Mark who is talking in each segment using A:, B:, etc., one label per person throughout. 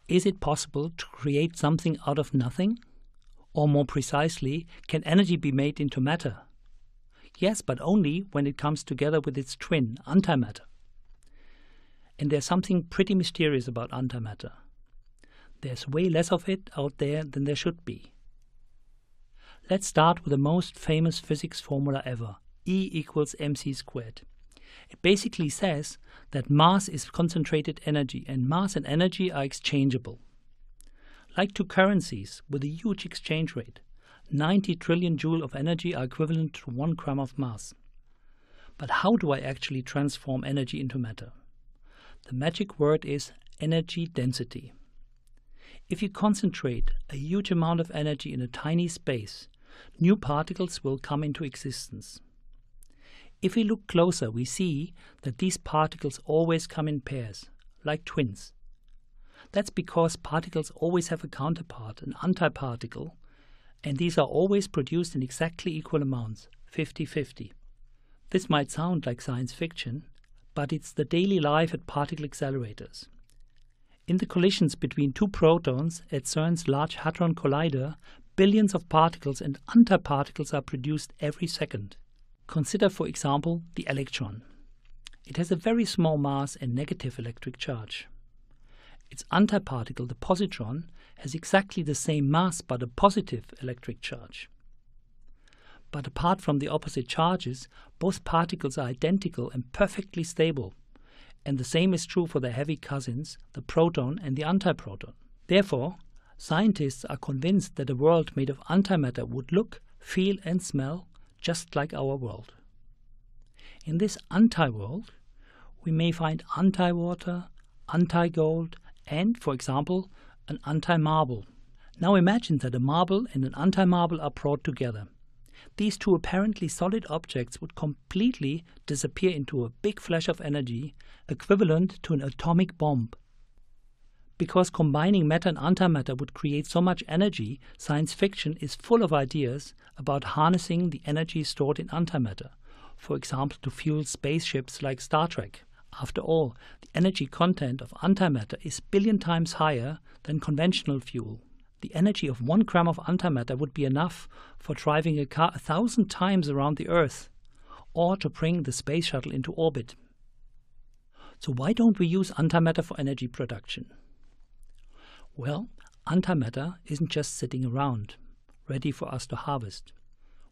A: Is it possible to create something out of nothing? Or more precisely, can energy be made into matter? Yes, but only when it comes together with its twin, antimatter. And there's something pretty mysterious about antimatter. There's way less of it out there than there should be. Let's start with the most famous physics formula ever, E equals mc squared. It basically says that mass is concentrated energy, and mass and energy are exchangeable. Like two currencies with a huge exchange rate, 90 trillion joule of energy are equivalent to 1 gram of mass. But how do I actually transform energy into matter? The magic word is energy density. If you concentrate a huge amount of energy in a tiny space, new particles will come into existence. If we look closer, we see that these particles always come in pairs, like twins. That's because particles always have a counterpart, an antiparticle, and these are always produced in exactly equal amounts, 50-50. This might sound like science fiction, but it's the daily life at particle accelerators. In the collisions between two protons at CERN's Large Hadron Collider, billions of particles and antiparticles are produced every second. Consider, for example, the electron. It has a very small mass and negative electric charge. Its antiparticle, the positron, has exactly the same mass but a positive electric charge. But apart from the opposite charges, both particles are identical and perfectly stable. And the same is true for their heavy cousins, the proton and the antiproton. Therefore, scientists are convinced that a world made of antimatter would look, feel and smell just like our world. In this anti-world, we may find anti-water, anti-gold and, for example, an anti-marble. Now imagine that a marble and an anti-marble are brought together. These two apparently solid objects would completely disappear into a big flash of energy equivalent to an atomic bomb. Because combining matter and antimatter would create so much energy, science fiction is full of ideas about harnessing the energy stored in antimatter, for example to fuel spaceships like Star Trek. After all, the energy content of antimatter is 1 billion times higher than conventional fuel. The energy of 1 gram of antimatter would be enough for driving a car 1,000 times around the Earth, or to bring the space shuttle into orbit. So why don't we use antimatter for energy production? Well, antimatter isn't just sitting around, ready for us to harvest.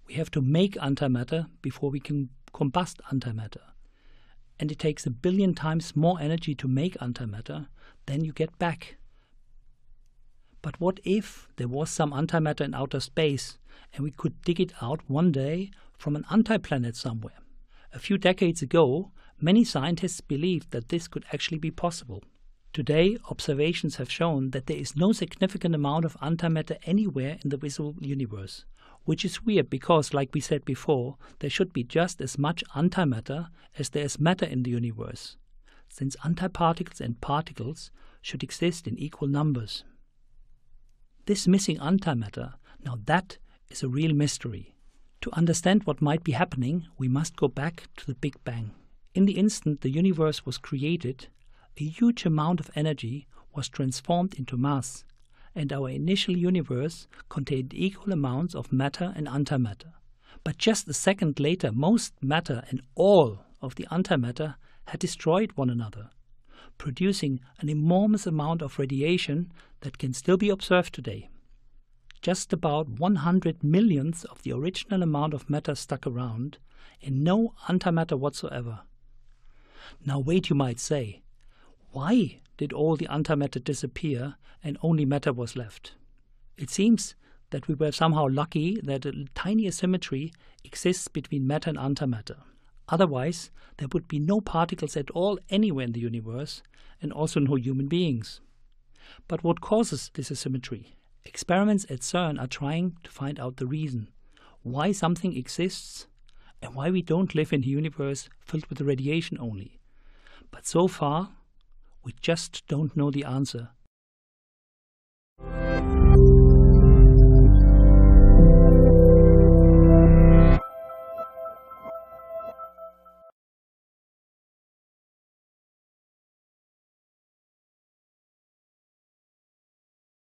A: We have to make antimatter before we can combust antimatter. And it takes 1 billion times more energy to make antimatter than you get back. But what if there was some antimatter in outer space and we could dig it out one day from an antiplanet somewhere? A few decades ago, many scientists believed that this could actually be possible. Today, observations have shown that there is no significant amount of antimatter anywhere in the visible universe, which is weird because, like we said before, there should be just as much antimatter as there is matter in the universe, since antiparticles and particles should exist in equal numbers. This missing antimatter, now that is a real mystery. To understand what might be happening, we must go back to the Big Bang. In the instant the universe was created, a huge amount of energy was transformed into mass, and our initial universe contained equal amounts of matter and antimatter. But just a second later, most matter and all of the antimatter had destroyed one another, producing an enormous amount of radiation that can still be observed today. Just about 100 millionths of the original amount of matter stuck around, and no antimatter whatsoever. Now wait, you might say, why did all the antimatter disappear and only matter was left? It seems that we were somehow lucky that a tiny asymmetry exists between matter and antimatter. Otherwise, there would be no particles at all anywhere in the universe, and also no human beings. But what causes this asymmetry? Experiments at CERN are trying to find out the reason, why something exists and why we don't live in a universe filled with radiation only. But so far, we just don't know the answer.